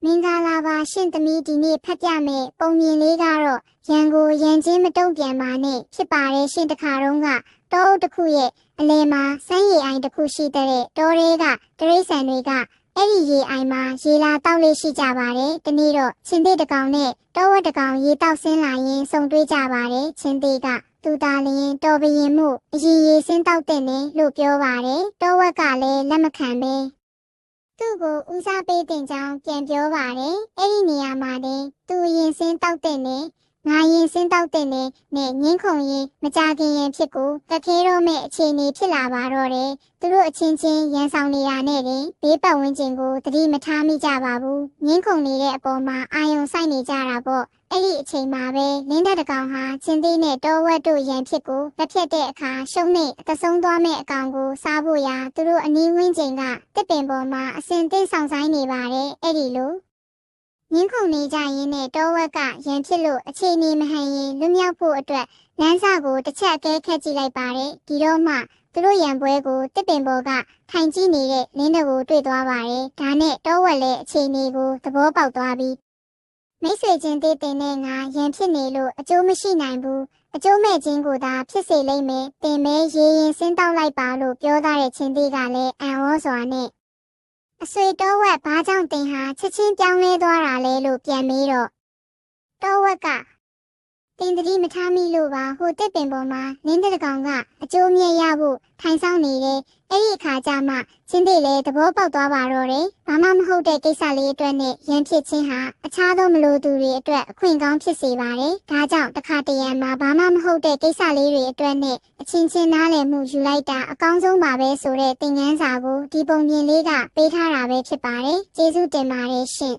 မင်္ဂလာပါရှင်သမီးဒီနေ့ဖတ်ပြမယ်ပုံမြင်လေးကတော့ရန်ကိုရန်ချင်းမတုံ့ပြန်ပါနဲ့ဖြစ်ပါတယ်ရှင်တခါတုန်းကတောအုပ်တစ်ခုရဲ့အလယ်မှာစမ်းရည်အိုင်တစ်ခုရှိတဲ့တောတွေကတရိတ်ဆန်တွေကအဲ့ဒီရေအိုင်မှာရေလာတောက်လေးရှိကြပါတယ်ဒီနေ့တော့ချင်းသေးတကောင်နဲ့တောဝက်တကောင်ရေတောက်ဆင်းလာရင်စုံတွေ့ကြပါတယ်ချင်းသေးကသူသားလျင်တော်ဘရင်မှုအရင်ရေဆင်းတောက်တဲ့နဲ့လို့ပြောပါတယ်တောဝက်ကလည်းလက်မခံပဲသူ့ကိုဦးစားပေးတင်ကြောင်းပြန်ပြောပါတယ်။အဲ့ဒီနေရာမှာတင်သူရင်စင်းတောက်တဲ့နဲ့ငါရင်စင်းတောက်တဲ့နဲ့ငင်းခုန်ရင်မကြခင်ရင်ဖြစ်ကိုတခဲတော့မဲ့အခြေအနေဖြစ်လာပါတော့တယ်။သူတို့အချင်းချင်းရန်ဆောင်နေတာနဲ့တင်ဘေးပတ်ဝန်းကျင်ကိုသတိမထားမိကြပါဘူး။ငင်းခုန်နေတဲ့အပေါ်မှာအာယုံစိုက်နေကြတာပေါ့။အဲ့ဒီအချိန်မှာပဲလင်းတဲ့တကောင်ဟာချင်းသေးနဲ့တောဝက်တို့ရန်ဖြစ်ကိုလက်ဖြတ်တဲ့အခါရှုံးနဲ့အသဆုံးသွားမဲ့အကောင်ကိုစားဖို့ရာသူတို့အနီးဝန်းကျင်ကတစ်ပင်ပေါ်မှာအစင်သင့်ဆောင်ဆိုင်နေပါတယ်အဲ့ဒီလိုငင်းခုန်နေကြရင်းနဲ့တောဝက်ကရန်ဖြစ်လို့အခြေအနေမဟန်ရင်လွတ်မြောက်ဖို့အတွက်လမ်းစာကိုတစ်ချက်အကဲခတ်ကြည့်လိုက်ပါတယ်ဒီတော့မှသူတို့ရန်ပွဲကိုတစ်ပင်ပေါ်ကထိုင်ကြည့်နေတဲ့လင်းတကိုတွေ့သွားပါတယ်ဒါနဲ့တောဝက်လည်းအခြေအနေကိုသဘောပေါက်သွားပြီးမိတ်ဆွေချင်းတေးတင်နဲ့ငါရန်ဖြစ်နေလို့အကျိုးမရှိနိုင်ဘူးအကျိုးမဲ့ခြင်းကိုသာဖြစ်စေလိမ့်မယ်တင်မဲရေရင်ဆင်းတောက်လိုက်ပါလို့ပြောသားတဲ့ချင်းသေးကလည်းအံ့ဩစွာနဲ့အဆွေတောဝက်ဘာကြောင့်တင်ဟာချက်ချင်းပြောင်းလဲသွားတာလဲလို့ပြန်မေးတော့တောဝက်ကတင်တတိမထားမိလို့ပါဟိုတစ်ပင်ပေါ်မှာလင်းတဲ့ကောင်ကအကျိုးမြတ်ရဖို့ထိုင်ဆောင်နေတယ်အဲ့ဒီအခါကျမှချင်းသေးလည်းသဘောပေါက်သွားပါတော့တယ်ဘာမှမဟုတ်တဲ့ကိစ္စလေးအတွက်နဲ့ရန်ဖြစ်ခြင်းဟာအခြားသောမလိုသူတွေအတွက်အခွင့်ကောင်းဖြစ်စေပါတယ်ဒါကြောင့်တစ်ခါတရံမှာဘာမှမဟုတ်တဲ့ကိစ္စလေးတွေအတွက်နဲ့အချင်းချင်းနားလည်မှုယူလိုက်တာအကောင်းဆုံးပါပဲဆိုတဲ့သင်ခန်းစာကိုဒီပုံပြင်လေးကပေးထားတာပဲဖြစ်ပါတယ်ကျေးဇူးတင်ပါတယ်ရှင်